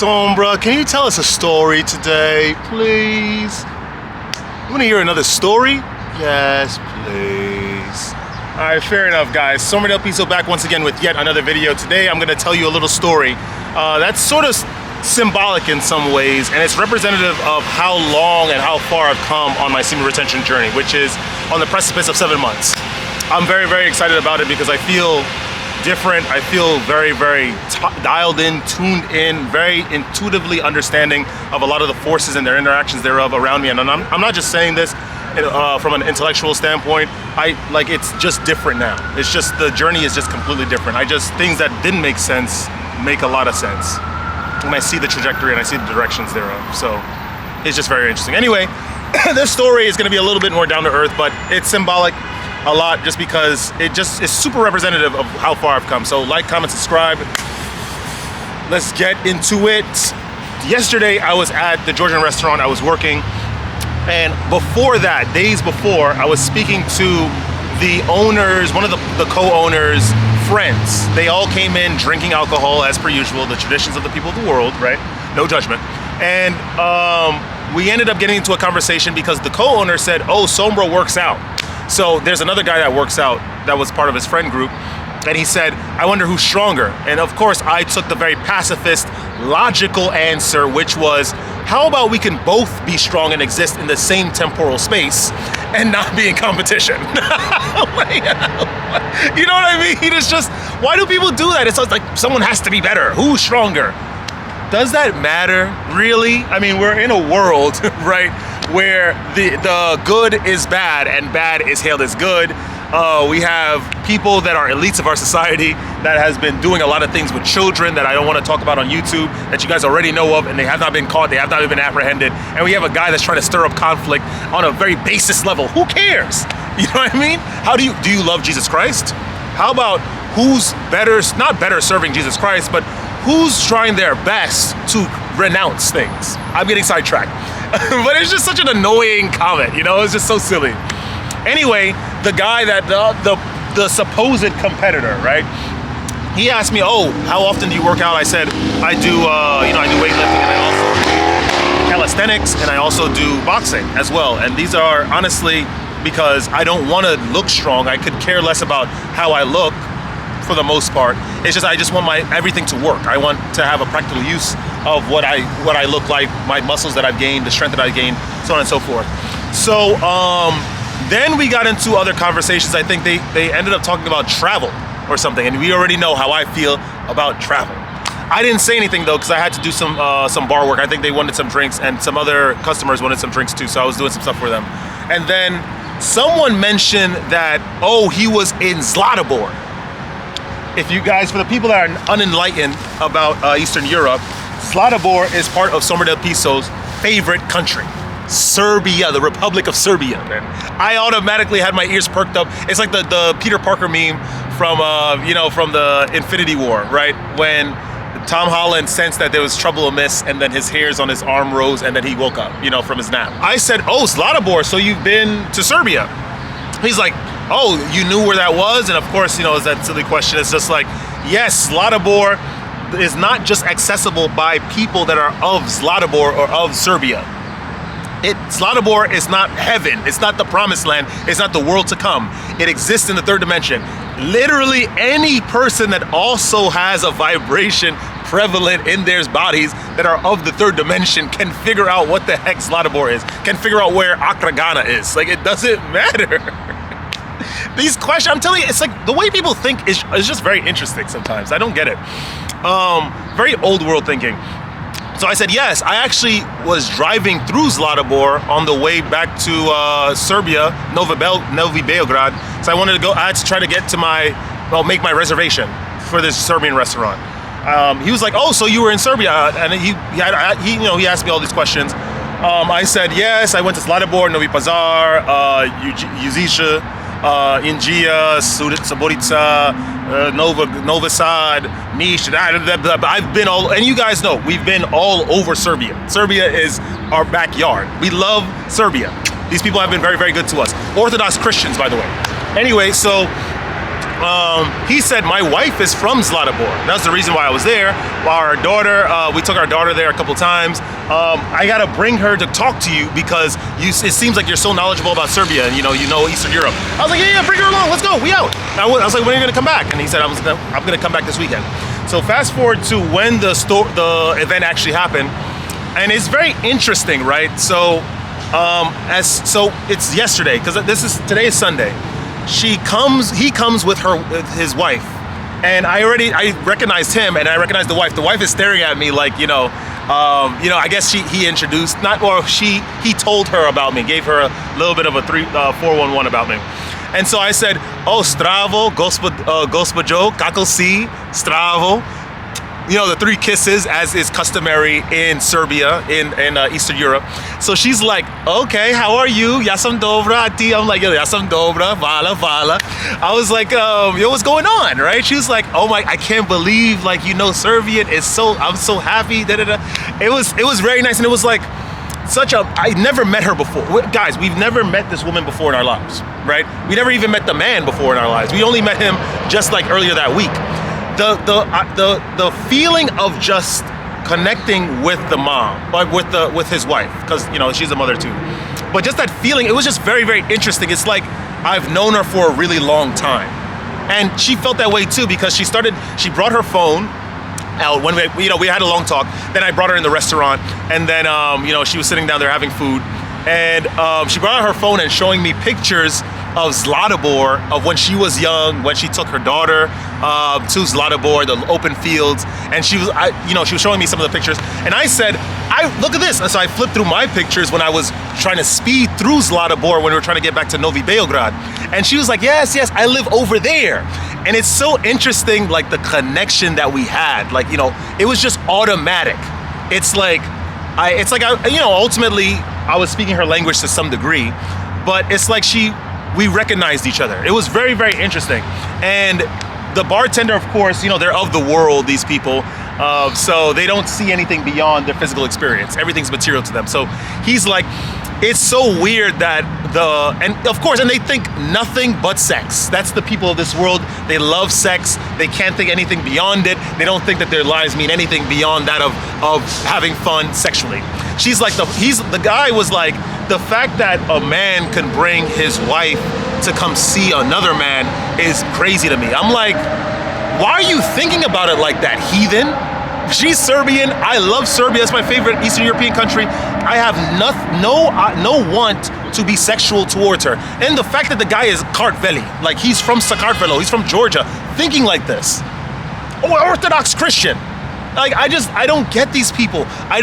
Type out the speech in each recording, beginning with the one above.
Sombra, can you tell us a story today, please? You want to hear another story? Yes, please. All right, fair enough, guys. Sombra del Piso back once again with yet another video. Today, I'm going to tell you a little story that's sort of symbolic in some ways, and it's representative of how long and how far I've come on my semen retention journey, which is on the precipice of 7 months. I'm very, very excited about it because I feel different. I feel very, very dialed in, tuned in, very intuitively understanding of a lot of the forces and their interactions thereof around me. And I'm not just saying this from an intellectual standpoint. It's just different now. It's just, the journey is just completely different. Things that didn't make sense make a lot of sense. And I see the trajectory and I see the directions thereof. So it's just very interesting. Anyway, this story is gonna be a little bit more down to earth, but it's symbolic a lot just because it just is super representative of how far I've come. So like, comment, subscribe. Let's get into it. Yesterday I was at the Georgian restaurant. I was working, and before that, days before, I was speaking to the owners, one of the co-owners' friends. They all came in drinking alcohol as per usual, the traditions of the people of the world, right? No judgment. And we ended up getting into a conversation because the co-owner said, oh, Sombra works out. So there's another guy that works out that was part of his friend group, and he said, I wonder who's stronger. And of course, I took the very pacifist, logical answer, which was, how about we can both be strong and exist in the same temporal space and not be in competition? You know what I mean? It's just, why do people do that? It's like someone has to be better. Who's stronger? Does that matter, really? I mean, we're in a world, right, where the good is bad and bad is hailed as good. We have people that are elites of our society that has been doing a lot of things with children that I don't want to talk about on YouTube, that you guys already know of, and they have not been caught, they have not been apprehended. And we have a guy that's trying to stir up conflict on a very basis level. Who cares? You know what I mean? Do you love Jesus Christ? How about who's better, not better serving Jesus Christ, but who's trying their best to renounce things? I'm getting sidetracked. But it's just such an annoying comment, you know? It's just so silly. Anyway, the guy that, the supposed competitor, right? He asked me, oh, how often do you work out? I said, I do weightlifting, and I also do calisthenics, and I also do boxing as well. And these are honestly because I don't want to look strong. I could care less about how I look for the most part. It's just, I just want everything to work. I want to have a practical use of what I look like, my muscles that I've gained, the strength that I've gained, so on and so forth. So then we got into other conversations. I think they ended up talking about travel or something, and we already know how I feel about travel. I didn't say anything though, because I had to do some bar work. I think they wanted some drinks, and some other customers wanted some drinks too, so I was doing some stuff for them. And then someone mentioned that, oh, he was in Zlatibor. If you guys, for the people that are unenlightened about Eastern Europe, Zlatibor is part of Sombra del Piso's favorite country, Serbia, the Republic of Serbia, man. I automatically had my ears perked up. It's like the Peter Parker meme from from the Infinity War, right? When Tom Holland sensed that there was trouble amiss, and then his hairs on his arm rose, and then he woke up, from his nap. I said, oh, Zlatibor, so you've been to Serbia? He's like, oh, you knew where that was? And of course, it's that silly question. It's just like, yes, Zlatibor is not just accessible by people that are of Zlatibor or of Serbia. Zlatibor is not heaven. It's not the promised land. It's not the world to come. It exists in the third dimension. Literally any person that also has a vibration prevalent in their bodies that are of the third dimension can figure out what the heck Zlatibor is, can figure out where Akragana is. Like, it doesn't matter. These questions, I'm telling you, it's like the way people think is just very interesting sometimes. I don't get it. Very old world thinking. So I said, yes, I actually was driving through Zlatibor on the way back to Serbia, Novi Beograd. So I had to try to get to make my reservation for this Serbian restaurant. He was like, oh, so you were in Serbia? And he asked me all these questions. I said, yes, I went to Zlatibor, Novi Pazar, Uzice, Inđija, Saborica, Novi Sad, Niš. I've been and you guys know, we've been all over Serbia. Serbia is our backyard. We love Serbia. These people have been very, very good to us. Orthodox Christians, by the way. Anyway, so he said, my wife is from Zlatibor. That's the reason why I was there. Our daughter, we took our daughter there a couple times. I gotta bring her to talk to you because it seems like you're so knowledgeable about Serbia and you know Eastern Europe. I was like, yeah, bring her along, let's go, we out. I was like, when are you gonna come back? And he said, I'm gonna come back this weekend. So fast forward to when the event actually happened, and it's very interesting, right? So it's yesterday, because today is Sunday. He comes with his wife, and I recognized him, and I recognized the wife. The wife is staring at me like, I guess he introduced, he told her about me, gave her a little bit of a 411 about me. And so I said, oh, stravo, gospođo, kako si, stravo. The 3 kisses, as is customary in Serbia, in Eastern Europe. So she's like, okay, how are you? Ja sam dobra, a ti? I'm like, ja sam dobra, vala. I was like, what's going on, right? She was like, oh my, I can't believe, like, Serbian is I'm so happy, da-da-da. It was very nice, and it was like, I never met her before. Guys, we've never met this woman before in our lives, right? We never even met the man before in our lives. We only met him just like earlier that week. The feeling of just connecting with the mom, but with his wife, because she's a mother too. But just that feeling, it was just very, very interesting. It's like I've known her for a really long time, and she felt that way too because she brought her phone out when we had a long talk. Then I brought her in the restaurant, and then she was sitting down there having food, and she brought out her phone and showing me pictures of Zlatibor, of when she was young, when she took her daughter to Zlatibor, the open fields, and she was showing me some of the pictures, and I said, look at this. And so I flipped through my pictures when I was trying to speed through Zlatibor when we were trying to get back to Novi Beograd, and she was like, yes, I live over there. And it's so interesting, like the connection that we had, like, it was just automatic. It's like ultimately I was speaking her language to some degree, but it's like we recognized each other. It was very, very interesting. And the bartender, of course, they're of the world, these people. So they don't see anything beyond their physical experience. Everything's material to them. So he's like, it's so weird that and they think nothing but sex. That's the people of this world. They love sex. They can't think anything beyond it. They don't think that their lives mean anything beyond that of having fun sexually. She's like, the guy was like, the fact that a man can bring his wife to come see another man is crazy to me. I'm like, why are you thinking about it like that, heathen? She's Serbian. I love Serbia. It's my favorite Eastern European country. I have no want to be sexual towards her. And the fact that the guy is Kartveli, like he's from Sakartvelo, he's from Georgia, thinking like this. Oh, Orthodox Christian. Like, I don't get these people. I'm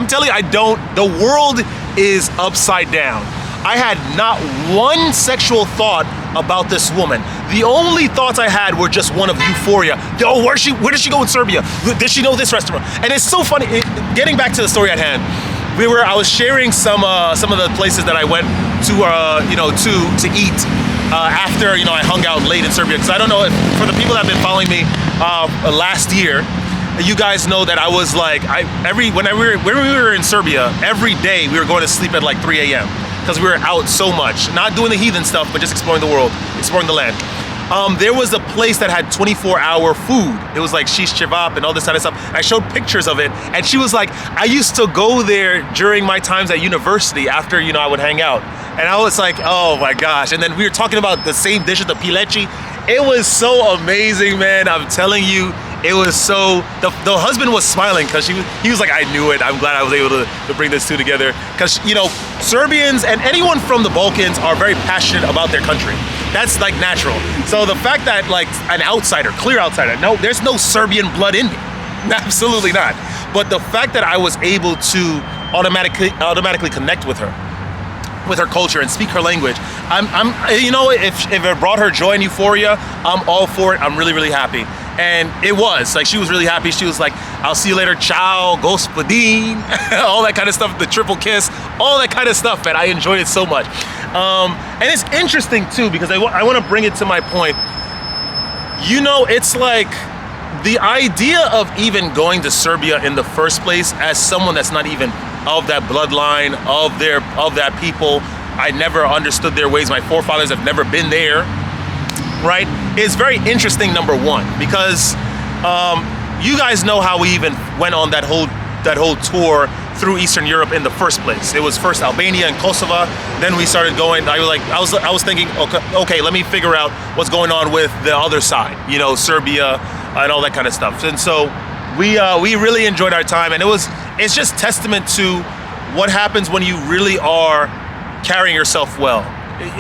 telling you, I don't. The world is upside down. I had not one sexual thought about this woman. The only thoughts I had were just one of euphoria. Oh, where did she go in Serbia? Did she know this restaurant? And it's so funny. Getting back to the story at hand, I was sharing some of the places that I went to eat after I hung out late in Serbia. Because I don't know if for the people that have been following me last year, you guys know that I was like, when we were in Serbia, every day we were going to sleep at like 3 a.m. because we were out so much, not doing the heathen stuff, but just exploring the world, exploring the land. There was a place that had 24-hour food. It was like shish kebab and all this kind of stuff. I showed pictures of it, and she was like, I used to go there during my times at university after, I would hang out. And I was like, oh my gosh. And then we were talking about the same dishes, the pilechi. It was so amazing, man. I'm telling you, it was so, the husband was smiling because he was like, I knew it. I'm glad I was able to bring this two together. Because, Serbians and anyone from the Balkans are very passionate about their country. That's like natural. So the fact that like an outsider, clear outsider, no, there's no Serbian blood in me. Absolutely not. But the fact that I was able to automatically connect with her culture and speak her language, if it brought her joy and euphoria, I'm all for it. I'm really, really happy. And it was like, she was really happy. She was like, I'll see you later, ciao, gospodin, all that kind of stuff, the triple kiss, all that kind of stuff, man. I enjoyed it so much. And it's interesting too, because I want to bring it to my point. It's like the idea of even going to Serbia in the first place as someone that's not even of that bloodline, of that people. I never understood their ways. My forefathers have never been there, right? is very interesting, number one, because you guys know how we even went on that whole tour through Eastern Europe in the first place. It was first Albania and Kosovo, then we started going. I was thinking, okay, let me figure out what's going on with the other side, you know, Serbia and all that kind of stuff. And so we really enjoyed our time, and it's just testament to what happens when you really are carrying yourself well.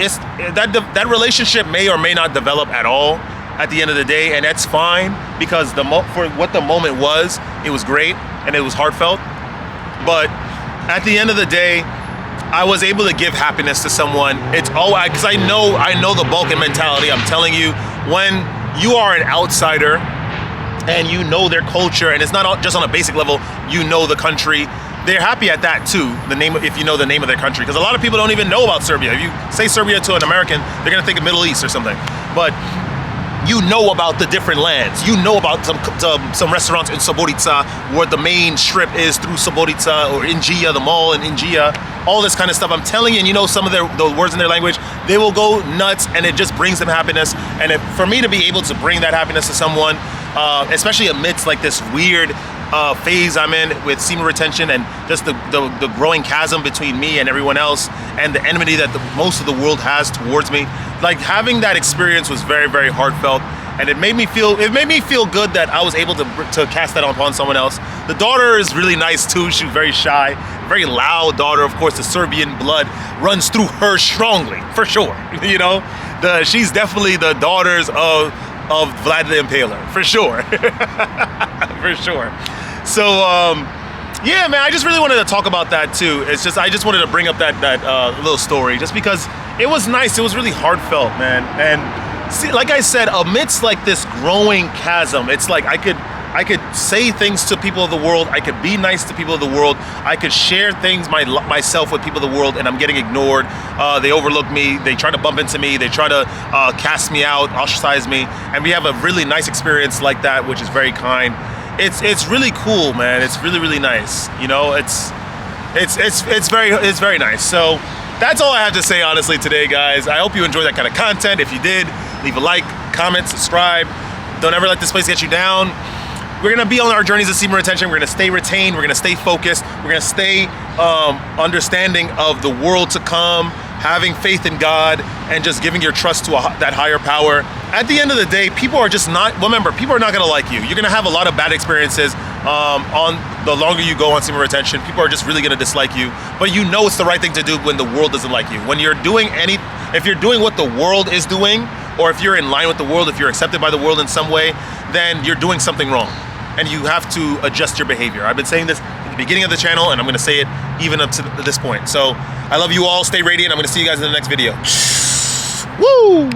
It's that relationship may or may not develop at all at the end of the day, and that's fine, because for what the moment was, it was great and it was heartfelt. But at the end of the day, I was able to give happiness to someone. It's all because I know the Balkan mentality. I'm telling you, when you are an outsider and you know their culture, and it's not just on a basic level, you know the country. They're happy at that too. If you know the name of their country, because a lot of people don't even know about Serbia. If you say Serbia to an American, they're gonna think of Middle East or something. But you know about the different lands. You know about some restaurants in Subotica, where the main strip is through Subotica, or Inđija, the mall in Inđija, all this kind of stuff. I'm telling you, and you know some of the words in their language, they will go nuts, and it just brings them happiness. And for me to be able to bring that happiness to someone, especially amidst like this weird phase I'm in with semen retention, and just the growing chasm between me and everyone else, and the enmity that most of the world has towards me, like having that experience was very, very heartfelt, and it made me feel good that I was able to cast that upon someone else. The daughter is really nice too. She's very shy, very loud daughter. Of course, the Serbian blood runs through her strongly, for sure. You know, she's definitely the daughters of Vlad the Impaler, for sure. For sure. So yeah, man, I just really wanted to talk about that too. I just wanted to bring up that little story, just because it was nice. It was really heartfelt, man. And see, like I said, amidst like this growing chasm, it's like I could say things to people of the world. I could be nice to people of the world. I could share things myself with people of the world, and I'm getting ignored. They overlook me. They try to bump into me. They try to cast me out, ostracize me. And we have a really nice experience like that, which is very kind. It's really cool, man. It's really, really nice. You know, it's very nice. So that's all I have to say, honestly, today, guys. I hope you enjoyed that kind of content. If you did, leave a like, comment, subscribe. Don't ever let this place get you down. We're gonna be on our journeys of semen retention. We're gonna stay retained. We're gonna stay focused. We're gonna stay understanding of the world to come, having faith in God, and just giving your trust to that higher power. At the end of the day, people are just not, remember, people are not gonna like you. You're gonna have a lot of bad experiences on the longer you go on semen retention. People are just really gonna dislike you, but you know it's the right thing to do when the world doesn't like you. When you're doing if you're doing what the world is doing, or if you're in line with the world, if you're accepted by the world in some way, then you're doing something wrong, and you have to adjust your behavior. I've been saying this at the beginning of the channel, and I'm gonna say it even up to this point. So I love you all. Stay radiant. I'm gonna see you guys in the next video. Woo!